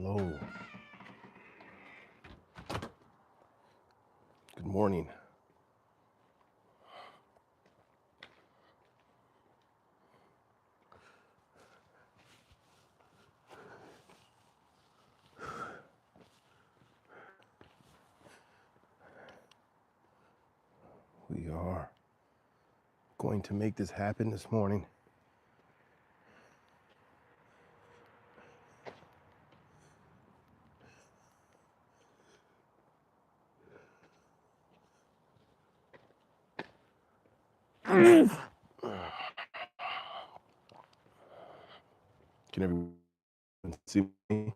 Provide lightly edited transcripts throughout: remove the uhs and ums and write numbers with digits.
Hello. Good morning. We are going to make this happen this morning. Can everyone see me?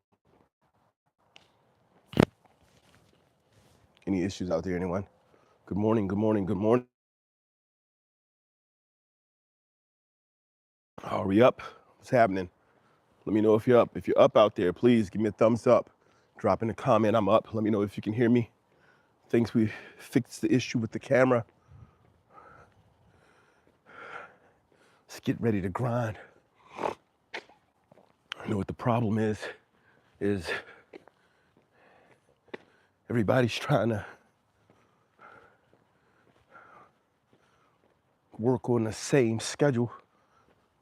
Any issues out there, anyone? Good morning, good morning, good morning. Are we up? What's happening? Let me know if you're up. If you're up out there, please give me a thumbs up. Drop in a comment, I'm up. Let me know if you can hear me. Thinks we fixed the issue with the camera. Let's get ready to grind. I know what the problem is everybody's trying to work on the same schedule,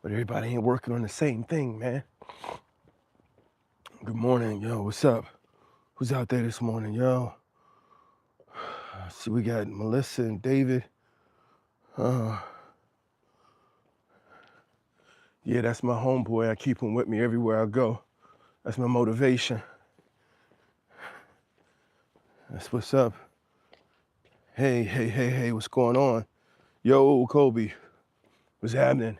but everybody ain't working on the same thing, man. Good morning, yo, what's up? Who's out there this morning, yo? See, we got Melissa and David. Yeah, that's my homeboy. I keep him with me everywhere I go. That's my motivation. That's what's up. Hey, what's going on? Yo, Kobe, what's happening?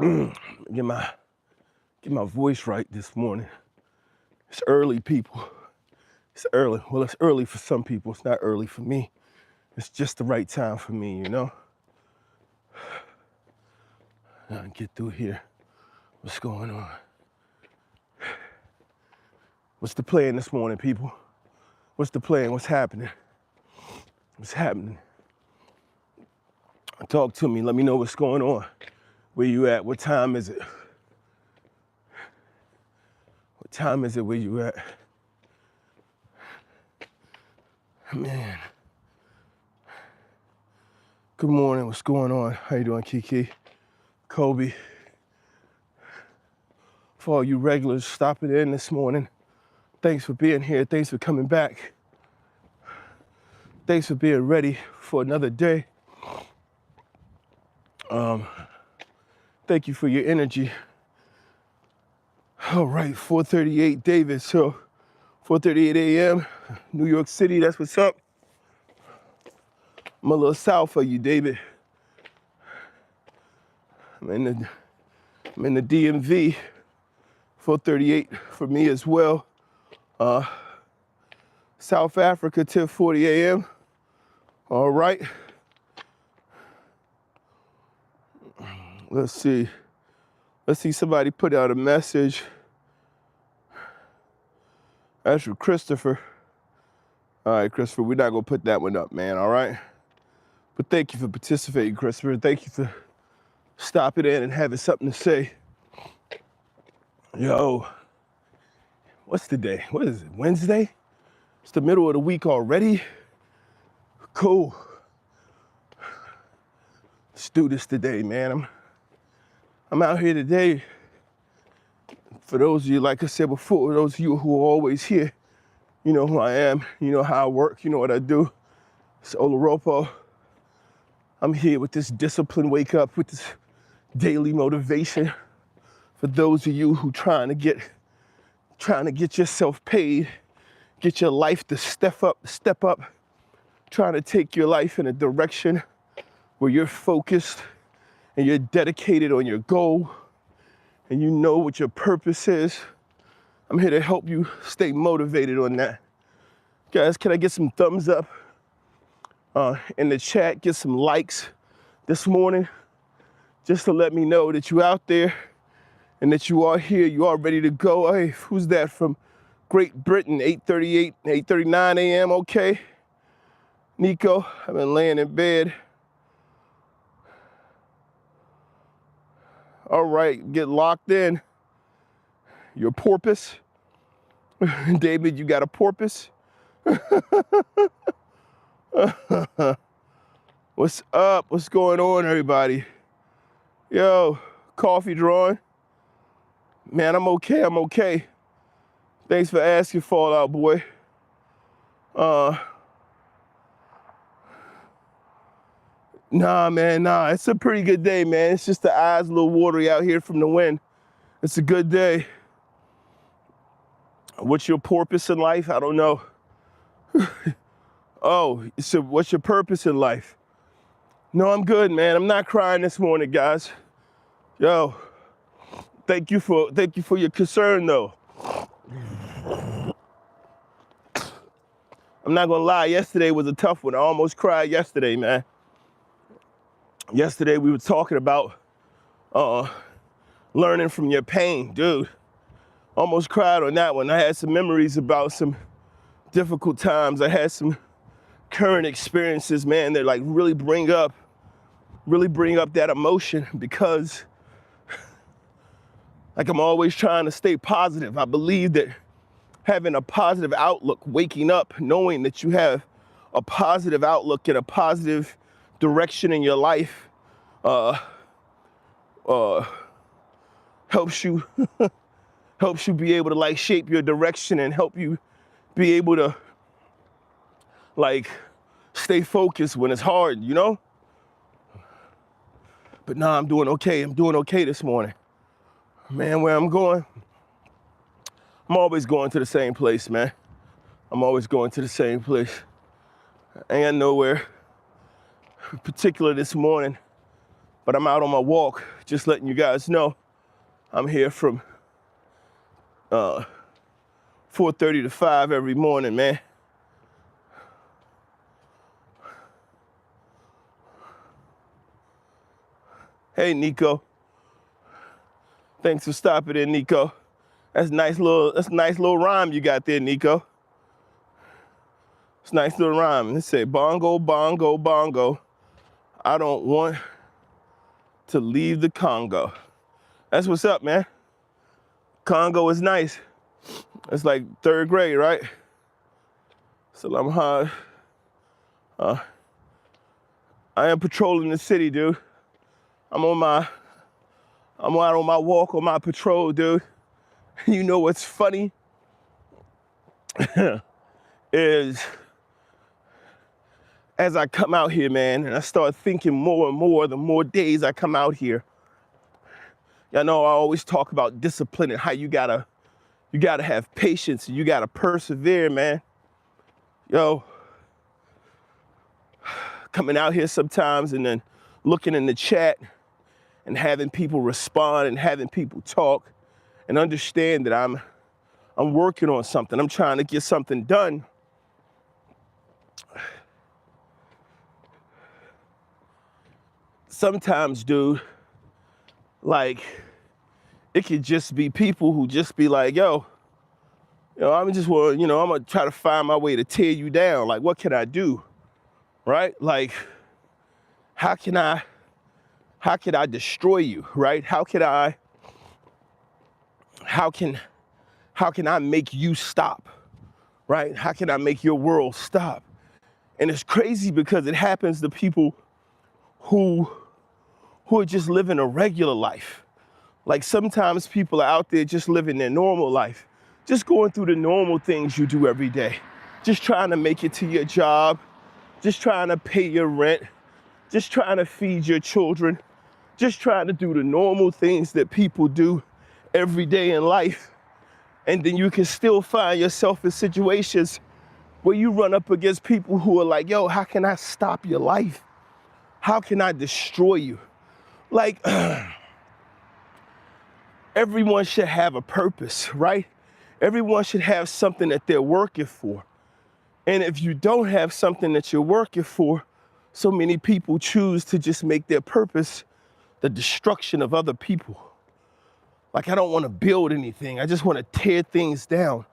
Get my voice right this morning. It's early, people. It's early. Well, it's early for some people. It's not early for me. It's just the right time for me, you know? I'll get through here. What's going on? What's the plan this morning, people? What's the plan? What's happening? What's happening? Talk to me. Let me know what's going on. Where you at? What time is it? What time is it? Where you at? Man. Good morning. What's going on? How you doing, Kiki? Kobe. For all you regulars stopping in this morning, thanks for being here. Thanks for coming back. Thanks for being ready for another day. Thank you for your energy. All right, 4:38 David. So 4:38 a.m. New York City, that's what's up. I'm a little south of you, David. I'm in the DMV. 4:38 for me as well. South Africa, 10:40 a.m. All right. Let's see. Somebody put out a message. That's for Christopher. All right, Christopher, we're not gonna put that one up, man, all right? But thank you for participating, Christopher. Thank you for stopping in and having something to say. Yo, what's the day? What is it, Wednesday? It's the middle of the week already? Cool. Let's do this today, man. I'm out here today. For those of you, like I said before, those of you who are always here, you know who I am, you know how I work, you know what I do. It's Oloropo. I'm here with this discipline wake up, with this daily motivation for those of you who trying to get yourself paid, get your life to step up, trying to take your life in a direction where you're focused and you're dedicated on your goal and you know what your purpose is. I'm here to help you stay motivated on that. Guys, can I get some thumbs up in the chat? Get some likes this morning just to let me know that you're out there and that you are here, you are ready to go. Hey, who's that from Great Britain? 8:39 a.m., okay. Nico, I've been laying in bed. All right, get locked in. Your porpoise. David, you got a porpoise? What's up? What's going on, everybody? Yo, coffee drawing? Man, I'm okay. I'm okay. Thanks for asking, Fallout Boy. Nah, man, nah. It's a pretty good day, man. It's just the eyes a little watery out here from the wind. It's a good day. What's your purpose in life? I don't know. Oh, so what's your purpose in life? No, I'm good, man. I'm not crying this morning, guys. Yo, thank you for your concern, though. I'm not gonna lie, yesterday was a tough one. I almost cried yesterday, man. Yesterday we were talking about learning from your pain, dude. Almost cried on that one. I had some memories about some difficult times. I had some current experiences, man, that like really bring up that emotion, because like I'm always trying to stay positive. I believe that having a positive outlook, waking up, knowing that you have a positive outlook and a positive direction in your life helps you be able to like shape your direction and help you be able to like stay focused when it's hard, you know? But nah, I'm doing okay. I'm doing okay this morning. Man, where I'm going, I'm always going to the same place, man. I'm always going to the same place. I ain't got nowhere particular this morning, but I'm out on my walk, just letting you guys know. I'm here from 4:30 to 5 every morning, man. Hey, Nico. Thanks for stopping in, Nico. That's a nice little rhyme you got there, Nico. It's a nice little rhyme. It say, bongo, bongo, bongo. I don't want to leave the Congo. That's what's up, man. Congo is nice. It's like 3rd grade, right? Salam hard. I am patrolling the city, dude. I'm out on my walk, on my patrol, dude. You know what's funny? Is as I come out here, man, and I start thinking more and more, the more days I come out here. Y'all know I always talk about discipline and how you gotta have patience and you gotta persevere, man. Yo, coming out here sometimes and then looking in the chat and having people respond and having people talk and understand that I'm working on something. I'm trying to get something done. Sometimes, dude, like, it could just be people who just be like, yo, I'm gonna try to find my way to tear you down. Like, what can I do? Right? Like, how can I destroy you, right? How can I make you stop, right? How can I make your world stop? And it's crazy because it happens to people who are just living a regular life. Like sometimes people are out there just living their normal life, just going through the normal things you do every day, just trying to make it to your job, just trying to pay your rent, just trying to feed your children, just trying to do the normal things that people do every day in life. And then you can still find yourself in situations where you run up against people who are like, yo, how can I stop your life? How can I destroy you? Like, everyone should have a purpose, right? Everyone should have something that they're working for. And if you don't have something that you're working for, so many people choose to just make their purpose the destruction of other people. Like, I don't want to build anything. I just want to tear things down.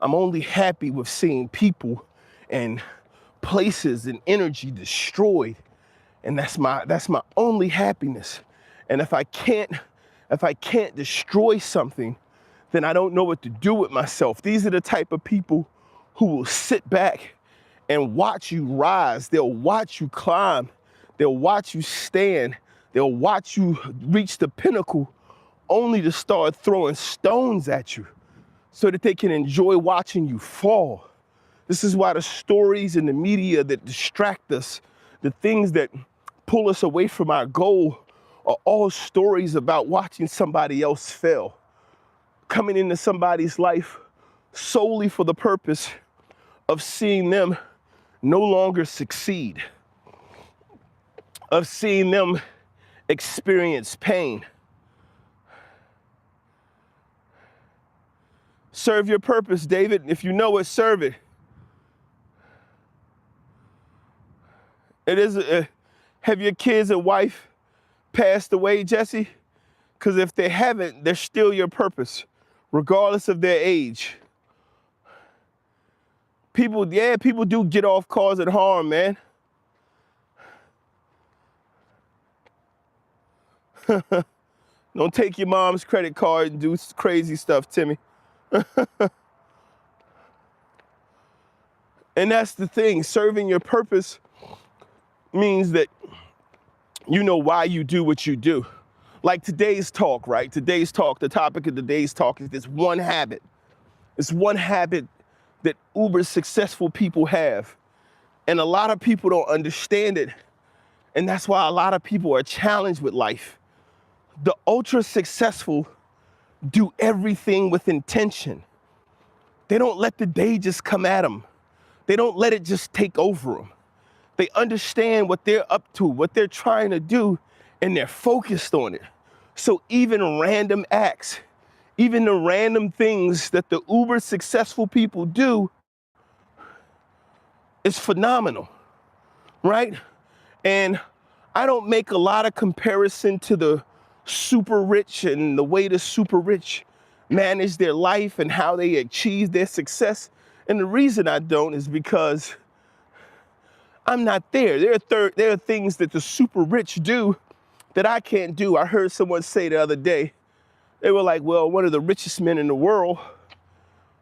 I'm only happy with seeing people and places and energy destroyed. And that's my only happiness. And if I can't destroy something, then I don't know what to do with myself. These are the type of people who will sit back and watch you rise. They'll watch you climb. They'll watch you stand. They'll watch you reach the pinnacle only to start throwing stones at you so that they can enjoy watching you fall. This is why the stories in the media that distract us, the things that pull us away from our goal, are all stories about watching somebody else fail, coming into somebody's life solely for the purpose of seeing them no longer succeed, of seeing them experience pain. Serve your purpose, David. If you know it, serve it. It is. Have your kids and wife passed away, Jesse? Because if they haven't, they're still your purpose, regardless of their age. People do get off causing harm, man. Don't take your mom's credit card and do crazy stuff, Timmy. And that's the thing. Serving your purpose means that you know why you do what you do. Like today's talk, right? Today's talk, the topic of today's talk is this one habit. It's one habit that uber successful people have. And a lot of people don't understand it. And that's why a lot of people are challenged with life. The ultra successful do everything with intention. They don't let the day just come at them. They don't let it just take over them. They understand what they're up to, what they're trying to do, and they're focused on it. So even random acts, even the random things that the uber successful people do is phenomenal, right? And I don't make a lot of comparison to the super rich and the way the super rich manage their life and how they achieve their success. And the reason I don't is because I'm not there. There are things that the super rich do that I can't do. I heard someone say the other day, they were like, well, one of the richest men in the world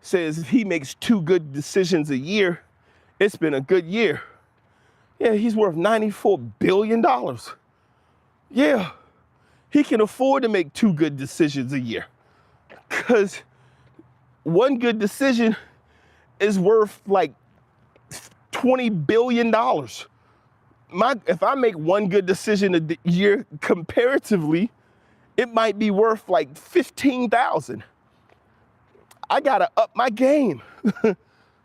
says if he makes 2 good decisions a year, it's been a good year. Yeah, he's worth $94 billion. Yeah, he can afford to make 2 good decisions a year because one good decision is worth like $20 billion. If I make one good decision a year, comparatively, it might be worth like 15,000. I gotta up my game.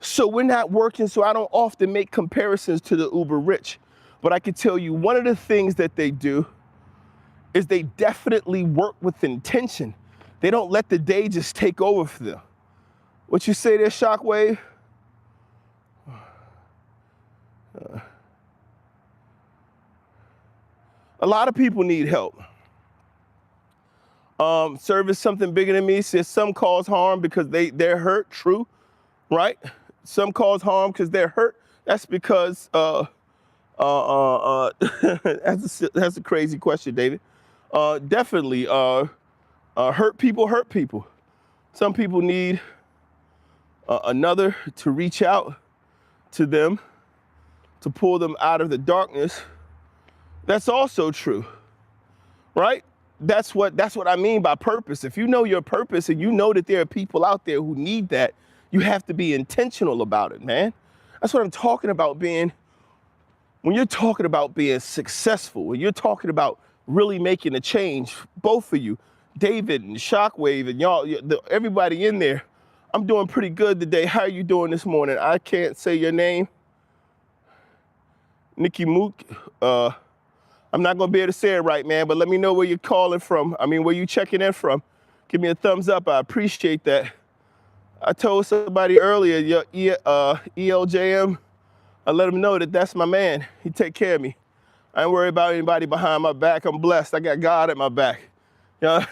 So we're not working, so I don't often make comparisons to the uber rich. But I can tell you one of the things that they do is they definitely work with intention. They don't let the day just take over for them. What you say there, Shockwave? A lot of people need help. Service something bigger than me says some cause harm because they're hurt. True, right? Some cause harm because they're hurt. That's because that's a crazy question, David. Definitely, hurt people. Some people need another to reach out to them, to pull them out of the darkness. That's also true, right? That's what I mean by purpose. If you know your purpose and you know that there are people out there who need that, you have to be intentional about it, man. That's what I'm talking about when you're talking about being successful, when you're talking about really making a change, both of you, David and Shockwave and y'all, everybody in there, I'm doing pretty good today. How are you doing this morning? I can't say your name. Nikki Mook. I'm not gonna be able to say it right, man, but let me know where you're calling from. Where you checking in from. Give me a thumbs up, I appreciate that. I told somebody earlier, your ELJM, I let him know that that's my man. He take care of me. I ain't worried about anybody behind my back. I'm blessed. I got God at my back. I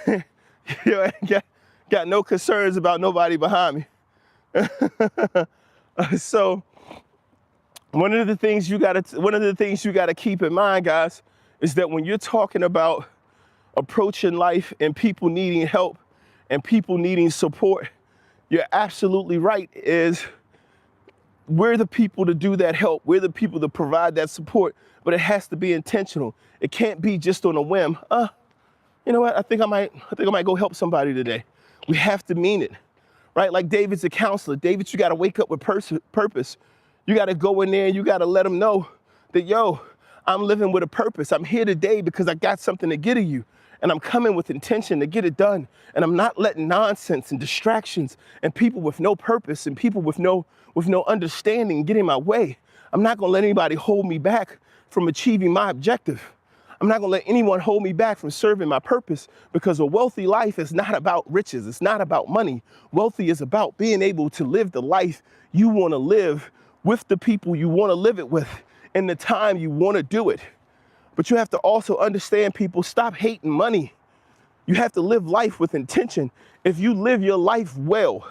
ain't got no concerns about nobody behind me. So one of the things you gotta keep in mind, guys, is that when you're talking about approaching life and people needing help, and people needing support, you're absolutely right, is we're the people to do that help. We're the people to provide that support, but it has to be intentional. It can't be just on a whim. You know what? I think I might go help somebody today. We have to mean it, right? Like David's a counselor. David, you got to wake up with purpose. You got to go in there and you got to let them know that, yo, I'm living with a purpose. I'm here today because I got something to get to you. And I'm coming with intention to get it done. And I'm not letting nonsense and distractions and people with no purpose and people with no understanding get in my way. I'm not gonna let anybody hold me back from achieving my objective. I'm not gonna let anyone hold me back from serving my purpose, because a wealthy life is not about riches. It's not about money. Wealthy is about being able to live the life you wanna live with the people you wanna live it with in the time you wanna do it. But you have to also understand, people, stop hating money. You have to live life with intention. If you live your life well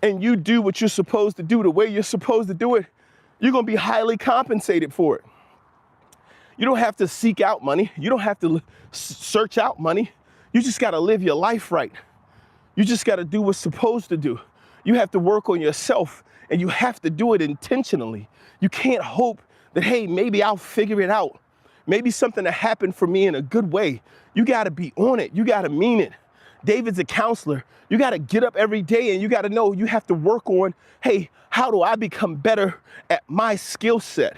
and you do what you're supposed to do the way you're supposed to do it, you're gonna be highly compensated for it. You don't have to seek out money. You don't have to search out money. You just gotta live your life right. You just gotta do what's supposed to do. You have to work on yourself, and you have to do it intentionally. You can't hope that, hey, maybe I'll figure it out. Maybe something will happen for me in a good way. You gotta be on it. You gotta mean it. David's a counselor. You gotta get up every day and you gotta know you have to work on, hey, how do I become better at my skill set,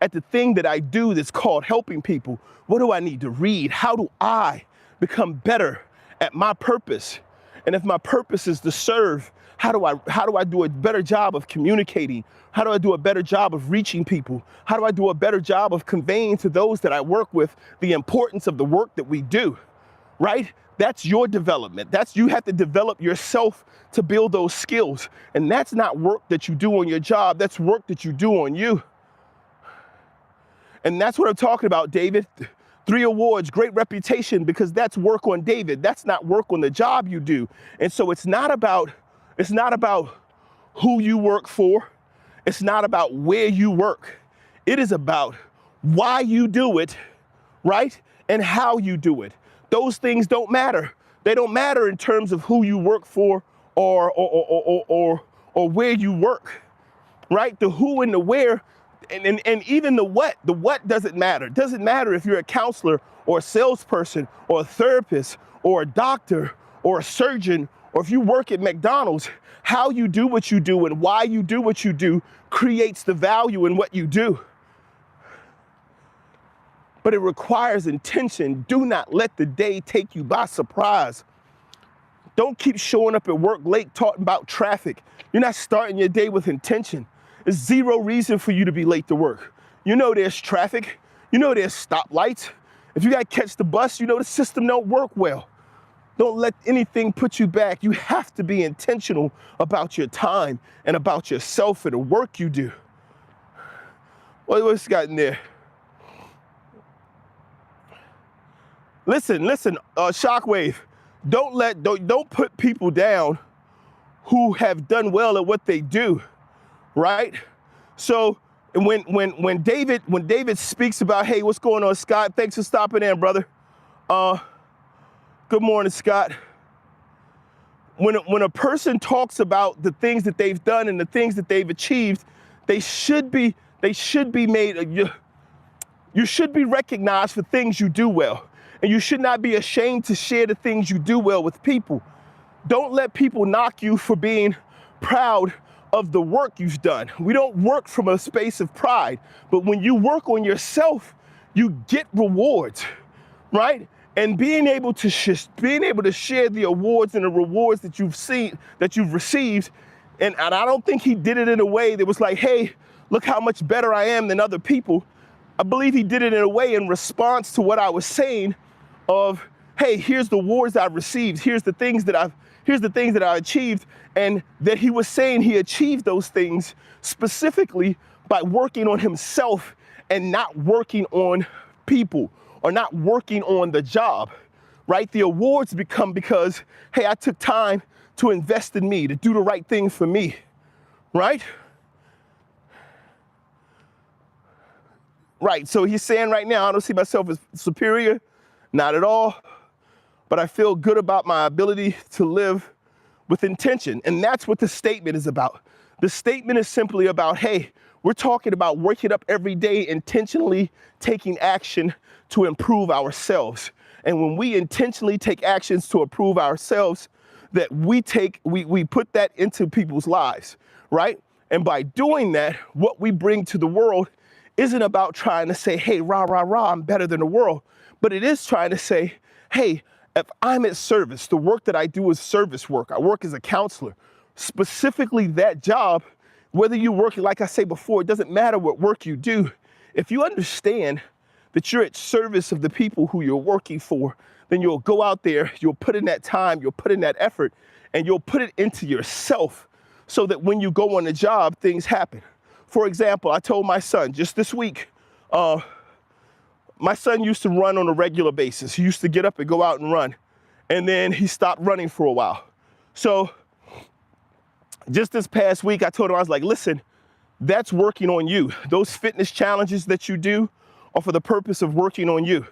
at the thing that I do that's called helping people? What do I need to read? How do I become better at my purpose? And if my purpose is to serve, how do I do a better job of communicating? How do I do a better job of reaching people? How do I do a better job of conveying to those that I work with the importance of the work that we do, right? That's your development. You have to develop yourself to build those skills. And that's not work that you do on your job. That's work that you do on you. And that's what I'm talking about, David. 3 awards, great reputation, because that's work on David. That's not work on the job you do. And so it's not about who you work for. It's not about where you work. It is about why you do it, right? And how you do it. Those things don't matter. They don't matter in terms of who you work for or where you work, right? The who and the where and even the what doesn't matter. It doesn't matter if you're a counselor or a salesperson or a therapist or a doctor or a surgeon, or if you work at McDonald's. How you do what you do and why you do what you do creates the value in what you do. But it requires intention. Do not let the day take you by surprise. Don't keep showing up at work late talking about traffic. You're not starting your day with intention. There's zero reason for you to be late to work. You know there's traffic. You know there's stoplights. If you got to catch the bus, you know the system don't work well. Don't let anything put you back. You have to be intentional about your time and about yourself and the work you do. What's got in there? Listen, Shockwave. Don't put people down who have done well at what they do, right? So when David speaks about, hey, what's going on, Scott? Thanks for stopping in, brother. Good morning, Scott. When a person talks about the things that they've done and the things that they've achieved, they should be made. You should be recognized for things you do well, and you should not be ashamed to share the things you do well with people. Don't let people knock you for being proud of the work you've done. We don't work from a space of pride, but when you work on yourself, you get rewards, right? And being able to share the awards and the rewards that you've received, and I don't think he did it in a way that was like, hey, look how much better I am than other people. I believe he did it in a way in response to what I was saying of, hey, here's the awards I've received, here's the things that I achieved, and that he was saying he achieved those things specifically by working on himself and not working on people, or not working on the job, right? The awards become because, hey, I took time to invest in me, to do the right thing for me, right? Right, so he's saying right now, I don't see myself as superior, not at all. but I feel good about my ability to live with intention. And that's what the statement is about. The statement is simply about, hey, we're talking about waking up every day intentionally taking action to improve ourselves. And when we intentionally take actions to improve ourselves, that we put that into people's lives, right? And by doing that, what we bring to the world isn't about trying to say, hey, rah, rah, rah, I'm better than the world. But it is trying to say, hey, if I'm at service, the work that I do is service work. I work as a counselor. Specifically that job, whether you work, like I say before, it doesn't matter what work you do. If you understand that you're at service of the people who you're working for, then you'll go out there, you'll put in that time, you'll put in that effort, and you'll put it into yourself so that when you go on the job, things happen. For example, I told my son just this week, my son used to run on a regular basis. He used to get up and go out and run. And then he stopped running for a while. So just this past week, I told him, I was like, listen, that's working on you. Those fitness challenges that you do are for the purpose of working on you.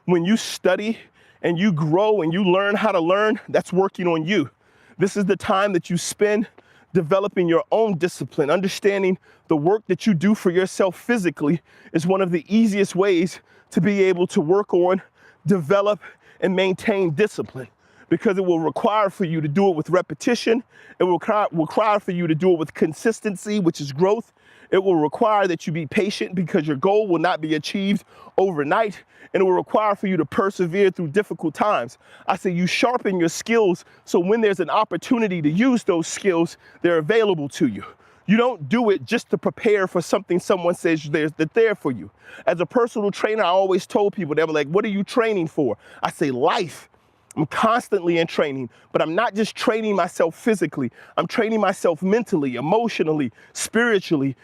When you study and you grow and you learn how to learn, that's working on you. This is the time that you spend developing your own discipline. Understanding the work that you do for yourself physically is one of the easiest ways to be able to work on, develop, and maintain discipline, because it will require for you to do it with repetition. It will require for you to do it with consistency, which is growth. It will require that you be patient because your goal will not be achieved overnight. And it will require for you to persevere through difficult times. I say you sharpen your skills so when there's an opportunity to use those skills, they're available to you. You don't do it just to prepare for something someone says they're there for you. As a personal trainer, I always told people, they were like, what are you training for? I say life. I'm constantly in training, but I'm not just training myself physically. I'm training myself mentally, emotionally, spiritually,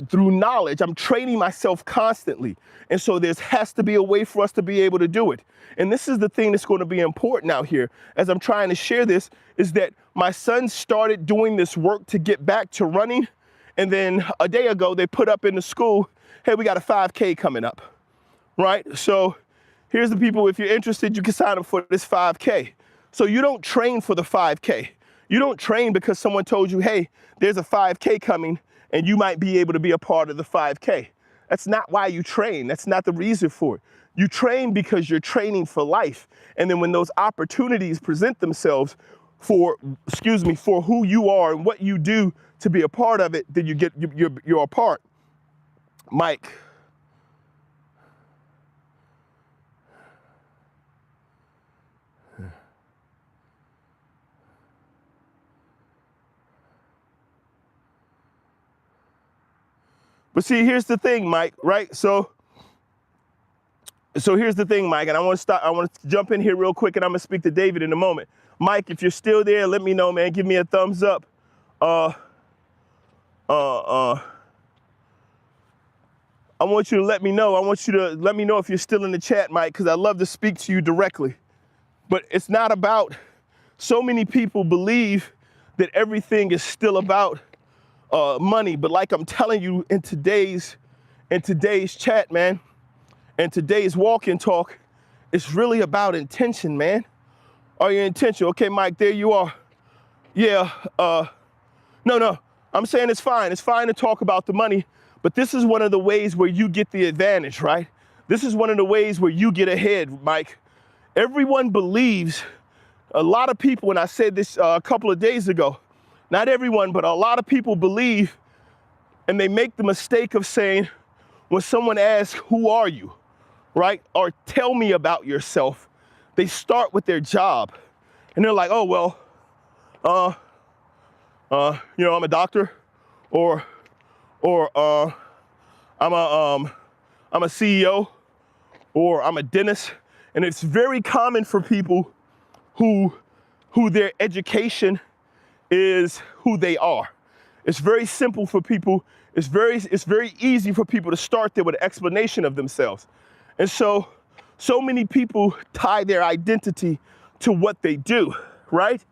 through knowledge. I'm training myself constantly. And so there has to be a way for us to be able to do it. And this is the thing that's going to be important out here as I'm trying to share this, is that my son started doing this work to get back to running. And then a day ago, they put up in the school, hey, we got a 5K coming up, right? So here's the people, if you're interested, you can sign up for this 5K. So you don't train for the 5K. You don't train because someone told you, hey, there's a 5K coming and you might be able to be a part of the 5K. That's not why you train. That's not the reason for it. You train because you're training for life. And then when those opportunities present themselves for who you are and what you do to be a part of it, then you're a part. Mike. But see, here's the thing, Mike, right? So here's the thing, Mike, and I want to jump in here real quick, and I'm gonna speak to David in a moment. Mike, if you're still there, let me know, man. Give me a thumbs up. I want you to let me know. I want you to let me know if you're still in the chat, Mike, because I'd love to speak to you directly. But it's not about, so many people believe that everything is still about money. But like I'm telling you in today's chat, man, and today's walk and talk, it's really about intention, man. Are you intentional? Okay, Mike, there you are. Yeah, no, I'm saying it's fine. It's fine to talk about the money, but this is one of the ways where you get the advantage, right? This is one of the ways where you get ahead, Mike. Everyone believes, a lot of people, and I said this a couple of days ago, not everyone, but a lot of people believe, and they make the mistake of saying, when someone asks, who are you, right? Or tell me about yourself, they start with their job. And they're like, oh, well, I'm a doctor, or I'm a CEO, or I'm a dentist. And it's very common for people who their education is who they are. It's very simple for people. It's very easy for people to start there with an explanation of themselves. And so many people tie their identity to what they do, right?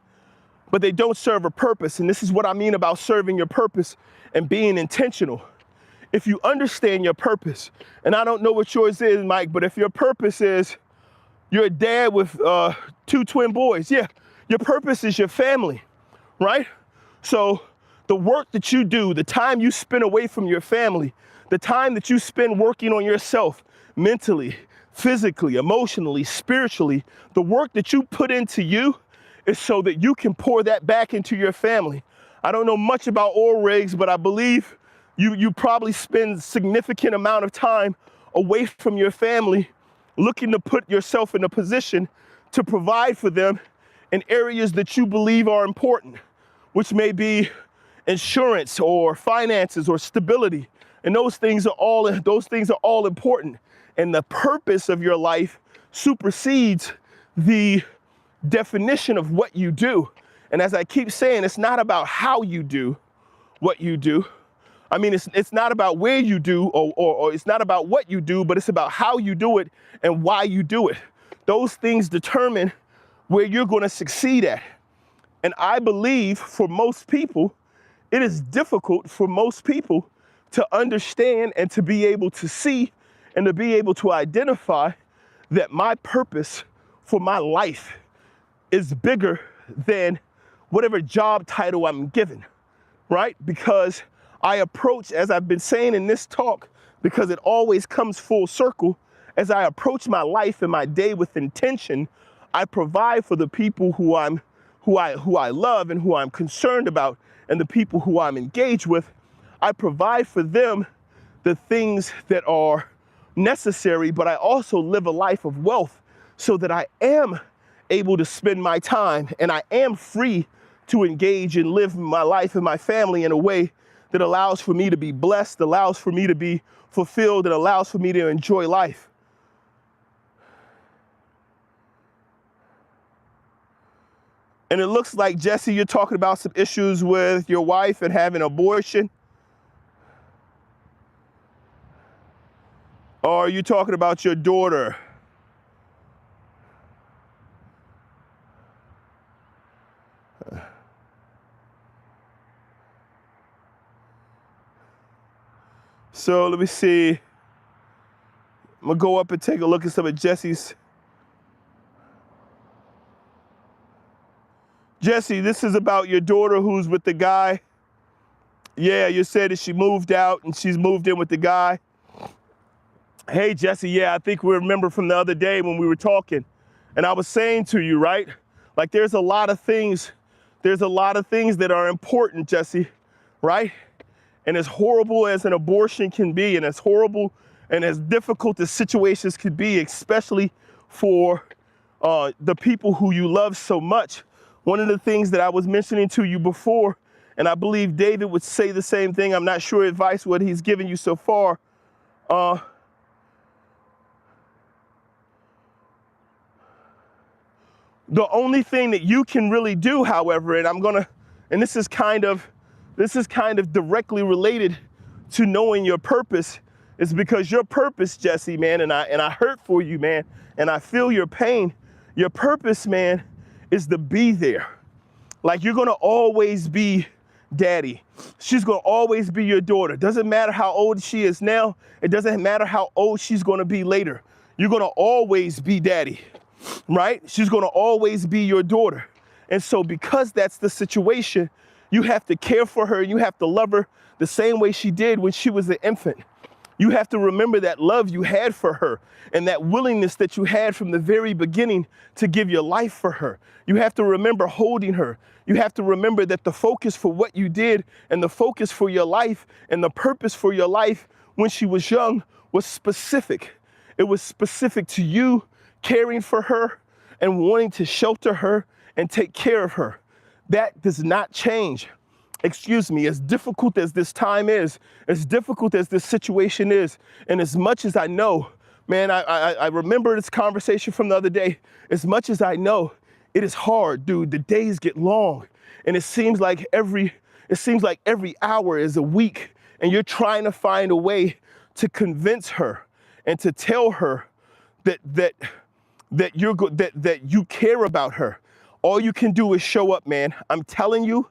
But they don't serve a purpose. And this is what I mean about serving your purpose and being intentional. If you understand your purpose, and I don't know what yours is, Mike, but if your purpose is You're a dad with 2 twin boys. Yeah, your purpose is your family, right? So the work that you do, the time you spend away from your family, the time that you spend working on yourself mentally, physically, emotionally, spiritually, the work that you put into you is so that you can pour that back into your family. I don't know much about oil rigs, but I believe you probably spend significant amount of time away from your family looking to put yourself in a position to provide for them in areas that you believe are important, which may be insurance or finances or stability. And those things are all important. And the purpose of your life supersedes the definition of what you do. And as I keep saying, it's not about how you do what you do. I mean, it's not about where you do or it's not about what you do, but it's about how you do it and why you do it. Those things determine where you're going to succeed at. And I believe for most people, it is difficult for most people to understand and to be able to see and to be able to identify that my purpose for my life is bigger than whatever job title I'm given, right? Because I approach, as I've been saying in this talk, because it always comes full circle, as I approach my life and my day with intention, I provide for the people who I love and who I'm concerned about, and the people who I'm engaged with. I provide for them the things that are necessary, but I also live a life of wealth so that I am able to spend my time and I am free to engage and live my life and my family in a way that allows for me to be blessed, allows for me to be fulfilled, and allows for me to enjoy life. And it looks like, Jesse, you're talking about some issues with your wife and having an abortion. Or are you talking about your daughter? So let me see. I'm gonna go up and take a look at some of Jesse's. Jesse, this is about your daughter who's with the guy. Yeah, you said that she moved out and she's moved in with the guy. Hey, Jesse, yeah, I think we remember from the other day when we were talking. And I was saying to you, right? Like there's a lot of things that are important, Jesse, right? And as horrible as an abortion can be, and as horrible and as difficult as situations could be, especially for the people who you love so much, one of the things that I was mentioning to you before, and I believe David would say the same thing, I'm not sure advice what he's given you so far, the only thing that you can really do, however, and this is kind of directly related to knowing your purpose, is because your purpose, Jesse, man, and I hurt for you, man, and I feel your pain. Your purpose, man, is to be there. Like you're gonna always be daddy. She's gonna always be your daughter. Doesn't matter how old she is now. It doesn't matter how old she's gonna be later. You're gonna always be daddy, right? She's gonna always be your daughter. And so because that's the situation, you have to care for her. You have to love her the same way she did when she was an infant. You have to remember that love you had for her and that willingness that you had from the very beginning to give your life for her. You have to remember holding her. You have to remember that the focus for what you did and the focus for your life and the purpose for your life when she was young was specific. It was specific to you caring for her and wanting to shelter her and take care of her. That does not change. Excuse me, as difficult as this time is, as difficult as this situation is, and as much as I know, man, I remember this conversation from the other day, as much as I know, it is hard, dude. The days get long, and it seems like every hour is a week, and you're trying to find a way to convince her and to tell her that you care about her. All you can do is show up, man. I'm telling you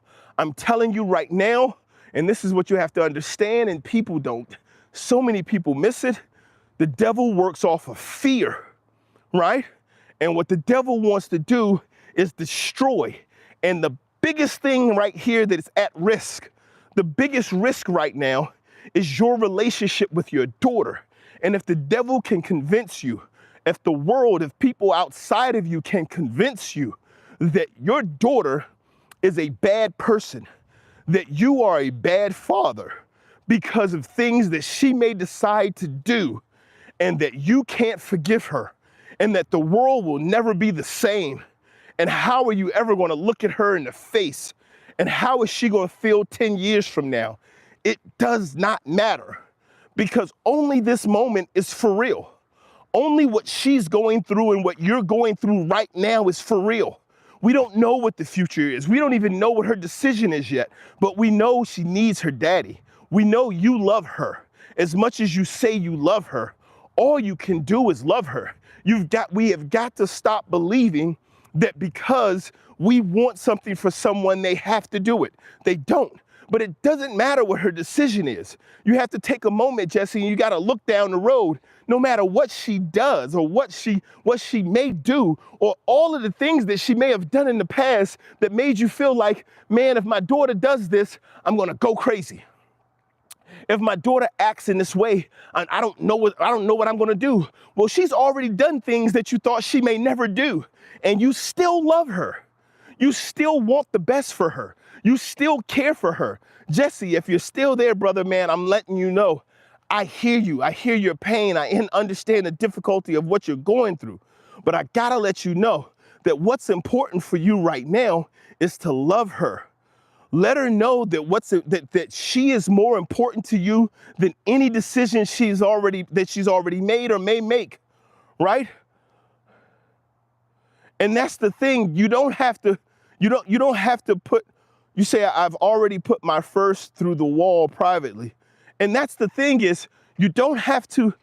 right now, and this is what you have to understand, and people don't. So many people miss it. The devil works off of fear, right? And what the devil wants to do is destroy. And the biggest thing right here that is at risk, the biggest risk right now is your relationship with your daughter. And if the devil can convince you, if the world, if people outside of you can convince you that your daughter is a bad person, that you are a bad father because of things that she may decide to do, and that you can't forgive her, and that the world will never be the same, and how are you ever going to look at her in the face, and how is she going to feel 10 years from now? It does not matter, because only this moment is for real. Only what she's going through and what you're going through right now is for real. We don't know what the future is. We don't even know what her decision is yet, but we know she needs her daddy. We know you love her. As much as you say you love her, all you can do is love her. We have got to stop believing that because we want something for someone, they have to do it. They don't. But it doesn't matter what her decision is. You have to take a moment, Jesse, and you got to look down the road. No matter what she does or what she may do, or all of the things that she may have done in the past that made you feel like, man, if my daughter does this, I'm going to go crazy. If my daughter acts in this way, I don't know what I'm going to do. Well, she's already done things that you thought she may never do, and you still love her. You still want the best for her. You still care for her. Jesse, if you're still there, brother, man, I'm letting you know, I hear you. I hear your pain. I understand the difficulty of what you're going through. But I gotta let you know that what's important for you right now is to love her. Let her know that that she is more important to you than any decision she's already made or may make, right? And that's the thing. You don't have to put. You say, I've already put my first through the wall privately. And that's the thing is, you don't have to,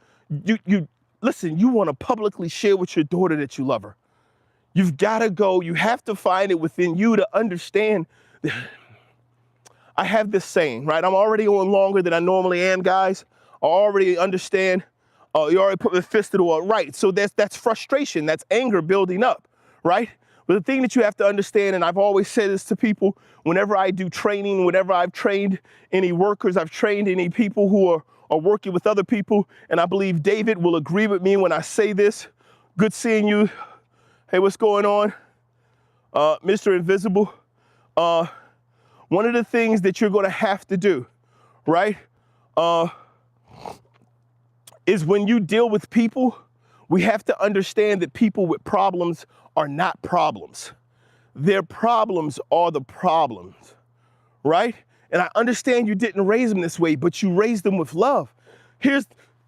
listen, you want to publicly share with your daughter that you love her. You've got to go, you have to find it within you to understand. I have this saying, right? I'm already on longer than I normally am, guys. I already understand. You already put the fist to the wall, right? So that's frustration, that's anger building up, right? But the thing that you have to understand, and I've always said this to people, whenever I do training, whenever I've trained any workers, I've trained any people who are working with other people, and I believe David will agree with me when I say this. Good seeing you. Hey, what's going on? Mr. Invisible. One of the things that you're going to have to do, right, is when you deal with people, we have to understand that people with problems are not problems. Their problems are the problems, right? And I understand you didn't raise them this way, but you raised them with love. Here's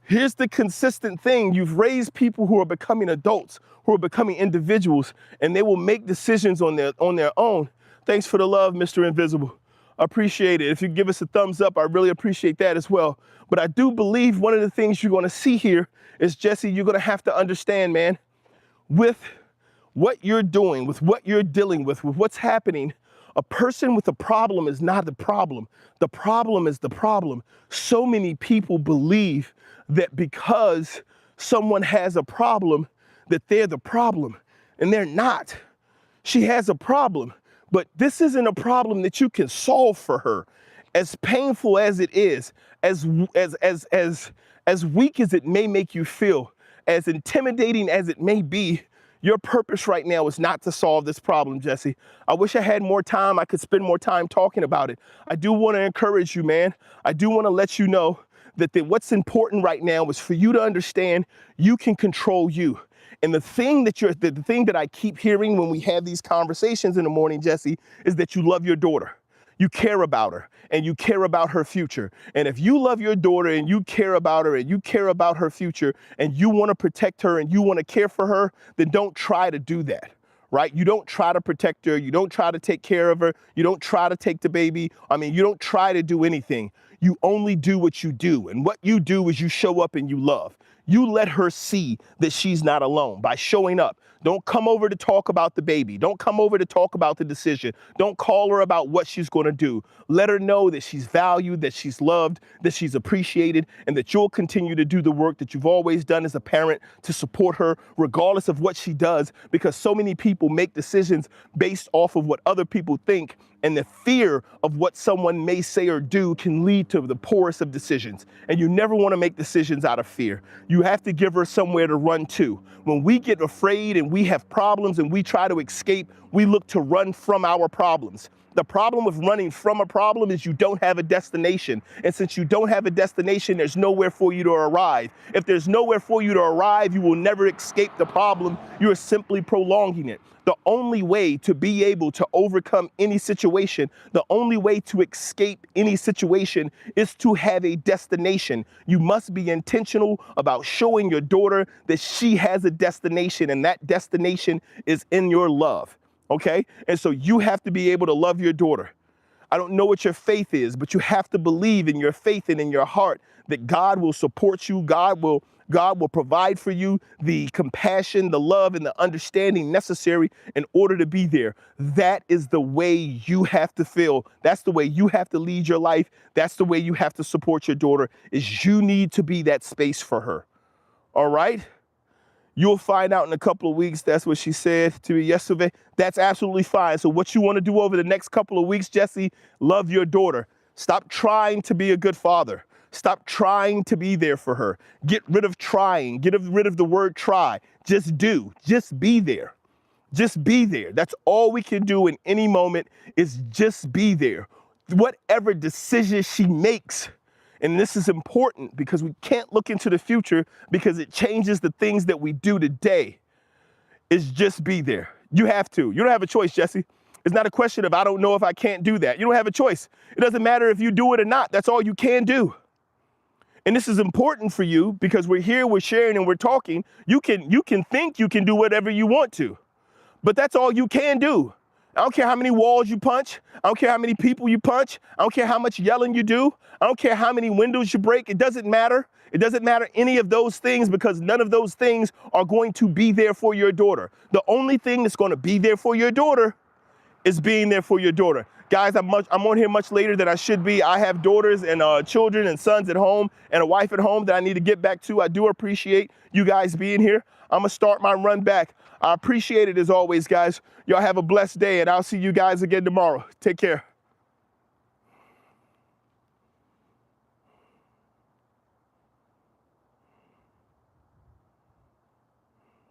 the consistent thing. You've raised people who are becoming adults, who are becoming individuals, and they will make decisions on their own. Thanks for the love, Mr. Invisible. I appreciate it. If you give us a thumbs up, I really appreciate that as well. But I do believe one of the things you're going to see here is, Jesse, you're going to have to understand, man, with what you're doing, with what you're dealing with what's happening, a person with a problem is not the problem. The problem is the problem. So many people believe that because someone has a problem, that they're the problem, and they're not. She has a problem, but this isn't a problem that you can solve for her. As painful as it is, as weak as it may make you feel, as intimidating as it may be, your purpose right now is not to solve this problem, Jesse. I wish I had more time. I could spend more time talking about it. I do want to encourage you, man. I do want to let you know that what's important right now is for you to understand you can control you. And the thing that I keep hearing when we have these conversations in the morning, Jesse, is that you love your daughter. You care about her, and you care about her future. And if you love your daughter and you care about her and you care about her future and you want to protect her and you want to care for her, then don't try to do that, right? You don't try to protect her. You don't try to take care of her. You don't try to take the baby. You don't try to do anything. You only do what you do. And what you do is you show up and you love. You let her see that she's not alone by showing up. Don't come over to talk about the baby. Don't come over to talk about the decision. Don't call her about what she's going to do. Let her know that she's valued, that she's loved, that she's appreciated, and that you'll continue to do the work that you've always done as a parent to support her regardless of what she does, because so many people make decisions based off of what other people think, and the fear of what someone may say or do can lead to the poorest of decisions. And you never want to make decisions out of fear. You have to give her somewhere to run to. When we get afraid and we have problems and we try to escape, we look to run from our problems. The problem with running from a problem is you don't have a destination. And since you don't have a destination, there's nowhere for you to arrive. If there's nowhere for you to arrive, you will never escape the problem. You're simply prolonging it. The only way to be able to overcome any situation, the only way to escape any situation is to have a destination. You must be intentional about showing your daughter that she has a destination, and that destination is in your love. Okay? And so you have to be able to love your daughter. I don't know what your faith is, but you have to believe in your faith and in your heart that God will support you. God will provide for you the compassion, the love, and the understanding necessary in order to be there. That is the way you have to feel. That's the way you have to lead your life. That's the way you have to support your daughter, is you need to be that space for her. All right? You'll find out in a couple of weeks. That's what she said to me yesterday. That's absolutely fine. So what you want to do over the next couple of weeks, Jesse, love your daughter. Stop trying to be a good father. Stop trying to be there for her. Get rid of trying. Get rid of the word try. Just do. Just be there. Just be there. That's all we can do in any moment, is just be there. Whatever decision she makes, and this is important because we can't look into the future because it changes the things that we do today, is just be there. You have to. You don't have a choice, Jesse. It's not a question of I don't know if I can't do that. You don't have a choice. It doesn't matter if you do it or not. That's all you can do. And this is important for you because we're here, we're sharing, and we're talking. You can think you can do whatever you want to, but that's all you can do. I don't care how many walls you punch. I don't care how many people you punch. I don't care how much yelling you do. I don't care how many windows you break. It doesn't matter. It doesn't matter any of those things, because none of those things are going to be there for your daughter. The only thing that's going to be there for your daughter is being there for your daughter. Guys, I'm on here much later than I should be. I have daughters and children and sons at home and a wife at home that I need to get back to. I do appreciate you guys being here. I'm going to start my run back. I appreciate it as always, guys. Y'all have a blessed day, and I'll see you guys again tomorrow. Take care.